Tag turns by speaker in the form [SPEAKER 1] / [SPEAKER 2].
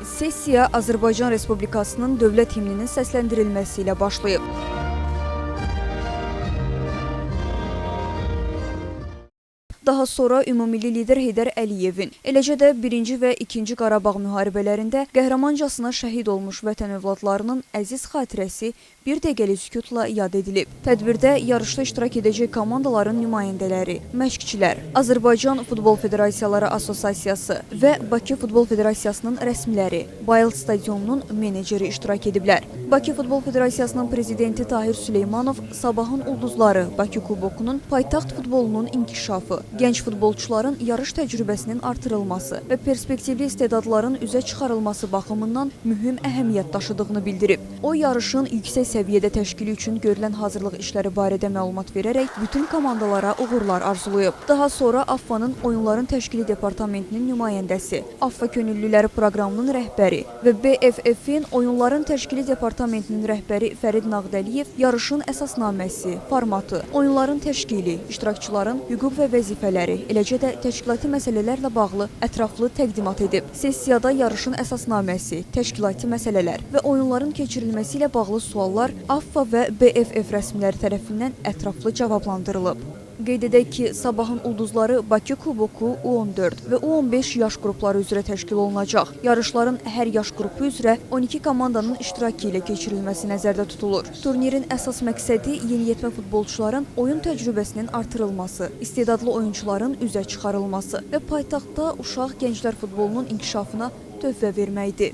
[SPEAKER 1] Sessiya Azərbaycan Respublikasının dövlət himninin səsləndirilməsi ilə başlayıb. Daha sonra ümummilli lider Heydər Əliyevin, eləcə də 1-ci və 2-ci Qarabağ müharibələrində qəhrəmancasına şəhid olmuş vətən övladlarının əziz xatirəsi bir dəqiqəlik sükutla yad edilib. Tədbirdə yarışda iştirak edəcək komandaların nümayəndələri, məşqçilər, Azərbaycan Futbol Federasiyaları Assosiasiyası və Bakı Futbol Federasiyasının rəsmiləri, Bayıl stadionunun meneceri iştirak ediblər. Bakı Futbol Federasiyasının prezidenti Tahir Süleymanov Sabahın Ulduzları Bakı Kubokunun paytaxt futbolunun inkişafı, gənc futbolçuların yarış təcrübəsinin artırılması və perspektivli istedadların üzə çıxarılması baxımından mühüm əhəmiyyət daşıdığını bildirib. O, yarışın yüksək səviyyədə təşkili üçün görülən hazırlıq işləri barədə məlumat verərək bütün komandalara uğurlar arzulayıb. Daha sonra AFFA-nın oyunların təşkili departamentinin nümayəndəsi, AFFA Könüllüləri proqramının rəhbəri və BFF-in oyunların təşkili departamentinin rəhbəri Fərid Nağdəliyev yarışın əsasnaməsi, formatı, oyunların təşkili, iştirakçıların hüquq və vəzifələri, eləcə də təşkilati məsələlərlə bağlı ətraflı təqdimat edib. Sessiyada yarışın əsasnaməsi, təşkilati məsələlər və oyunların keçirilməsi ilə bağlı suallar AFFA və BFF rəsmiləri tərəfindən ətraflı cavablandırılıb. Qeyd edək ki, Sabahın Ulduzları Bakı Kuboku U14 və U15 yaş qrupları üzrə təşkil olunacaq. Yarışların hər yaş qrupu üzrə 12 komandanın iştirakı ilə keçirilməsi nəzərdə tutulur. Turnirin əsas məqsədi yeniyetmə futbolçuların oyun təcrübəsinin artırılması, istedadlı oyunçuların üzə çıxarılması və paytaxtda uşaq gənclər futbolunun inkişafına töhfə verməkdir.